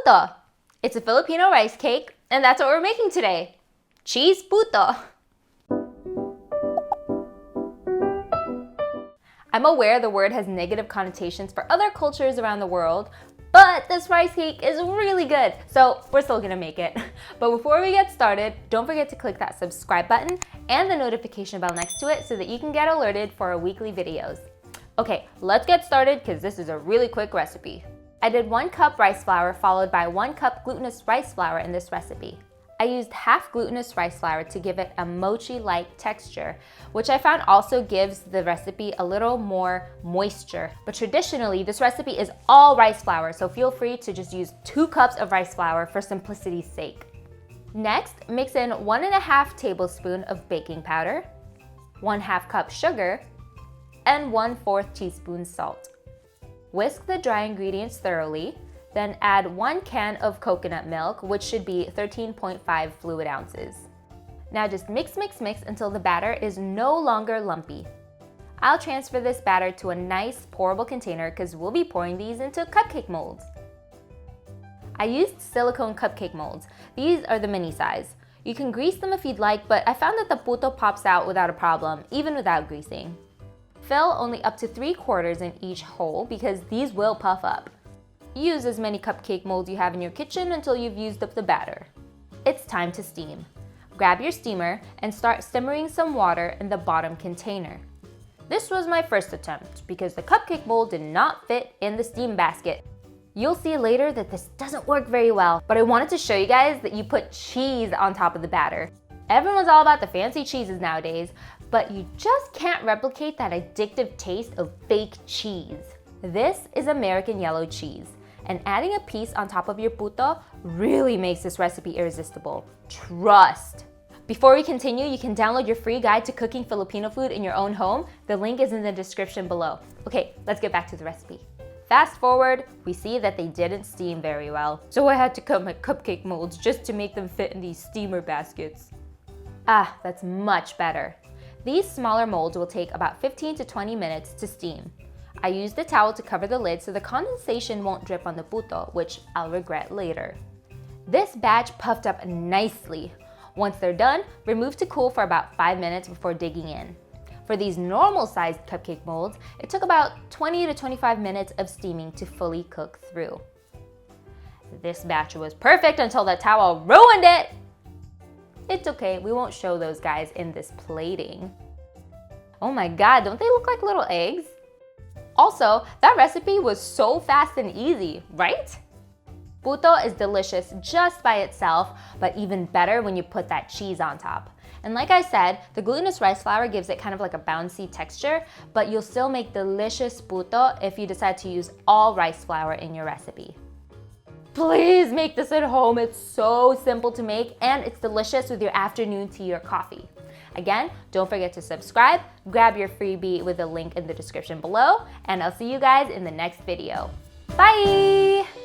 Puto. It's a Filipino rice cake, and that's what we're making today. Cheese puto. I'm aware the word has negative connotations for other cultures around the world, but this rice cake is really good, so we're still gonna make it. But before we get started, don't forget to click that subscribe button and the notification bell next to it so that you can get alerted for our weekly videos. Okay, let's get started because this is a really quick recipe. I did 1 cup rice flour followed by 1 cup glutinous rice flour in this recipe. I used half glutinous rice flour to give it a mochi-like texture, which I found also gives the recipe a little more moisture. But traditionally, this recipe is all rice flour, so feel free to just use 2 cups of rice flour for simplicity's sake. Next, mix in 1½ tablespoon of baking powder, 1/2 cup sugar, and 1/4 teaspoon salt. Whisk the dry ingredients thoroughly. Then add 1 can of coconut milk, which should be 13.5 fluid ounces. Now just mix until the batter is no longer lumpy. I'll transfer this batter to a nice pourable container because we'll be pouring these into cupcake molds. I used silicone cupcake molds. These are the mini size. You can grease them if you'd like, but I found that the puto pops out without a problem, even without greasing. Fill only up to 3/4 in each hole because these will puff up. Use as many cupcake molds you have in your kitchen until you've used up the batter. It's time to steam. Grab your steamer and start simmering some water in the bottom container. This was my first attempt because the cupcake mold did not fit in the steam basket. You'll see later that this doesn't work very well, but I wanted to show you guys that you put cheese on top of the batter. Everyone's all about the fancy cheeses nowadays, but you just can't replicate that addictive taste of fake cheese. This is American yellow cheese. And adding a piece on top of your puto really makes this recipe irresistible. Trust! Before we continue, you can download your free guide to cooking Filipino food in your own home. The link is in the description below. Okay, let's get back to the recipe. Fast forward, we see that they didn't steam very well. So I had to cut my cupcake molds just to make them fit in these steamer baskets. Ah, that's much better. These smaller molds will take about 15 to 20 minutes to steam. I used a towel to cover the lid so the condensation won't drip on the puto, which I'll regret later. This batch puffed up nicely. Once they're done, remove to cool for about 5 minutes before digging in. For these normal-sized cupcake molds, it took about 20 to 25 minutes of steaming to fully cook through. This batch was perfect until the towel ruined it! It's okay, we won't show those guys in this plating. Oh my god, don't they look like little eggs? Also, that recipe was so fast and easy, right? Puto is delicious just by itself, but even better when you put that cheese on top. And like I said, the glutinous rice flour gives it kind of like a bouncy texture, but you'll still make delicious puto if you decide to use all rice flour in your recipe. Please make this at home. It's so simple to make and it's delicious with your afternoon tea or coffee. Again, don't forget to subscribe, grab your freebie with the link in the description below, and I'll see you guys in the next video. Bye!